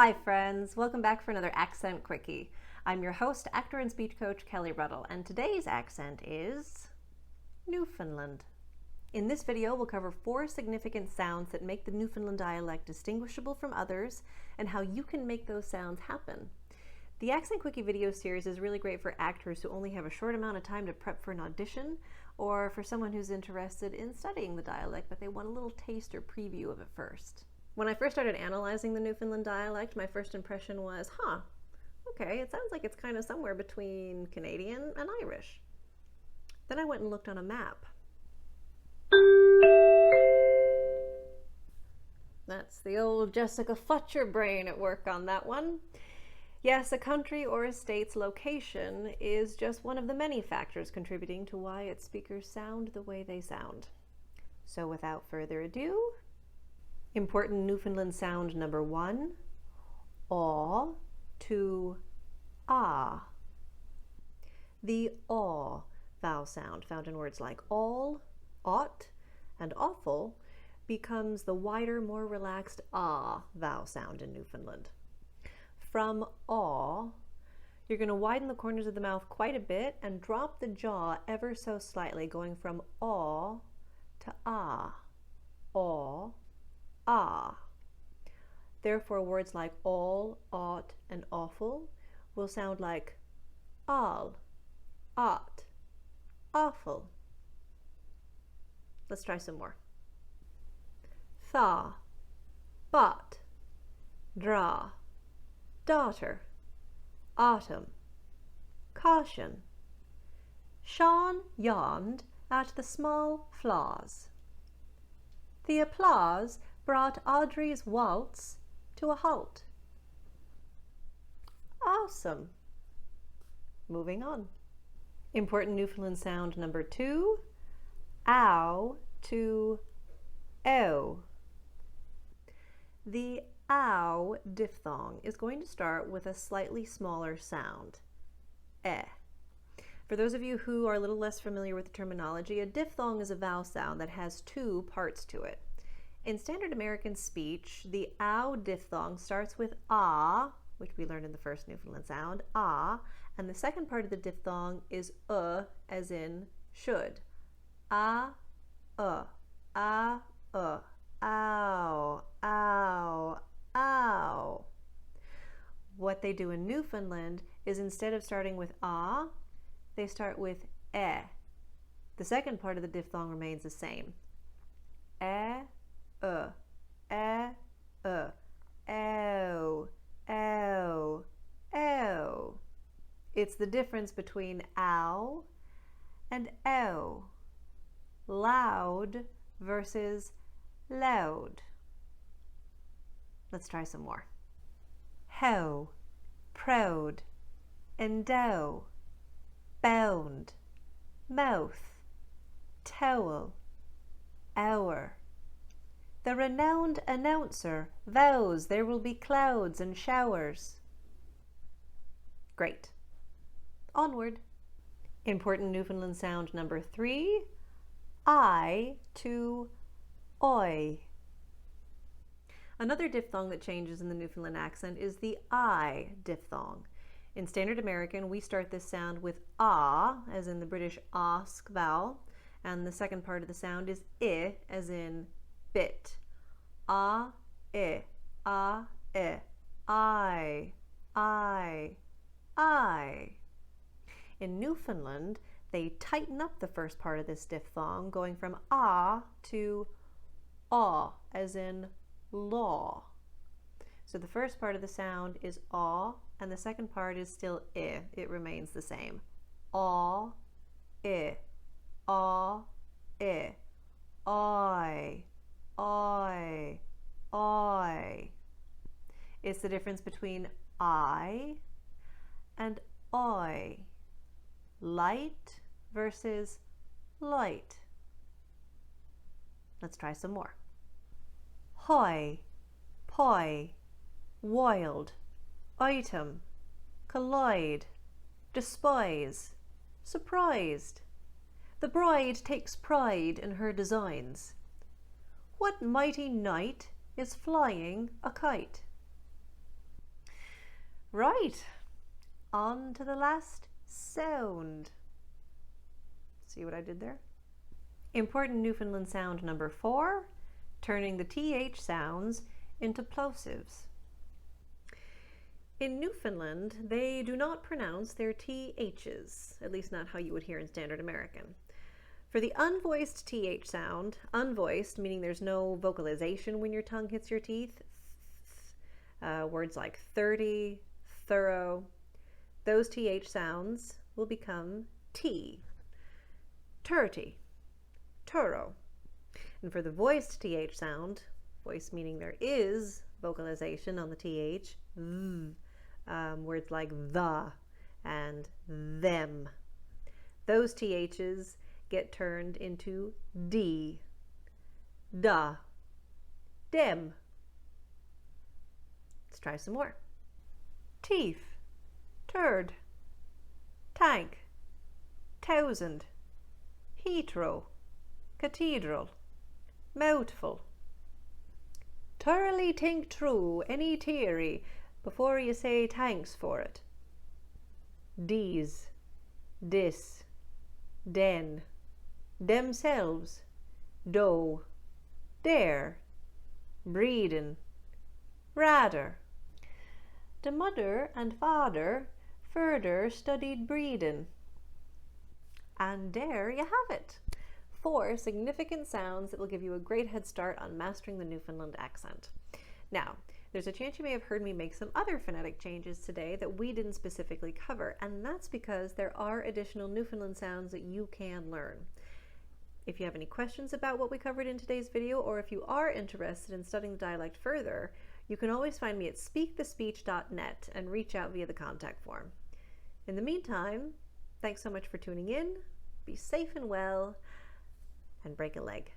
Hi friends, welcome back for another Accent Quickie. I'm your host, actor and speech coach Kelli Ruttle, and today's accent is Newfoundland. In this video, we'll cover 4 significant sounds that make the Newfoundland dialect distinguishable from others and how you can make those sounds happen. The Accent Quickie video series is really great for actors who only have a short amount of time to prep for an audition, or for someone who's interested in studying the dialect but they want a little taste or preview of it first. When I first started analyzing the Newfoundland dialect, my first impression was, okay, it sounds like it's kind of somewhere between Canadian and Irish. Then I went and looked on a map. That's the old Jessica Fletcher brain at work on that one. Yes, a country or a state's location is just one of the many factors contributing to why its speakers sound the way they sound. So without further ado, important Newfoundland sound number 1, aw to ah. The aw vowel sound found in words like all, ought, and awful becomes the wider, more relaxed ah vowel sound in Newfoundland. From aw, you're going to widen the corners of the mouth quite a bit and drop the jaw ever so slightly, going from aw to ah, aw, ah. Therefore, words like all, ought, and awful will sound like all, ought, awful. Let's try some more. Thaw, bought, draw, daughter, autumn, caution. Sean yawned at the small flaws. The applause brought Audrey's waltz to a halt. Awesome. Moving on. Important Newfoundland sound number 2, ow to ow. The ow diphthong is going to start with a slightly smaller sound, eh. For those of you who are a little less familiar with the terminology, a diphthong is a vowel sound that has 2 parts to it. In standard American speech, the ow diphthong starts with ah, which we learned in the first Newfoundland sound, ah, and the second part of the diphthong is as in should. Ah, ow, ow, ow. What they do in Newfoundland is instead of starting with ah, they start with eh. The second part of the diphthong remains the same. Eh, ow, ow, ow. It's the difference between ow and ow. Loud versus loud. Let's try some more. How, proud, endow, bound, mouth, towel, hour. The renowned announcer vows there will be clouds and showers. Great. Onward. Important Newfoundland sound number 3, I to oi. Another diphthong that changes in the Newfoundland accent is the I diphthong. In standard American, we start this sound with ah, as in the British osk vowel, and the second part of the sound is I, as in bit. Ah, I, I. In Newfoundland, they tighten up the first part of this diphthong, going from ah to aw, as in law. So the first part of the sound is aw, and the second part is still I. It remains the same. Aw, I, aw, I, I. It's the difference between I and oi. Light versus light. Let's try some more. Hoy, poi, wild, item, collide, despise, surprised. The bride takes pride in her designs. What mighty knight is flying a kite? Right, on to the last sound. See what I did there? Important Newfoundland sound number 4, turning the TH sounds into plosives. In Newfoundland, they do not pronounce their THs, at least not how you would hear in Standard American. For the unvoiced TH sound, unvoiced meaning there's no vocalization when your tongue hits your teeth, words like 30, thorough, those TH sounds will become T. 30, thorough. And for the voiced TH sound, voice meaning there is vocalization on the TH, words like the and them, those THs get turned into D, da, dem. Let's try some more. Teeth, turd, tank, thousand, hetero, cathedral, mouthful. Thoroughly think through any theory before you say thanks for it. These, this, den, themselves, dough, there, breedin', rather. The mother and father further studied breedin'. And there you have it. 4 significant sounds that will give you a great head start on mastering the Newfoundland accent. Now, there's a chance you may have heard me make some other phonetic changes today that we didn't specifically cover, and that's because there are additional Newfoundland sounds that you can learn. If you have any questions about what we covered in today's video, or if you are interested in studying the dialect further, you can always find me at speakthespeech.net and reach out via the contact form. In the meantime, thanks so much for tuning in, be safe and well, and break a leg.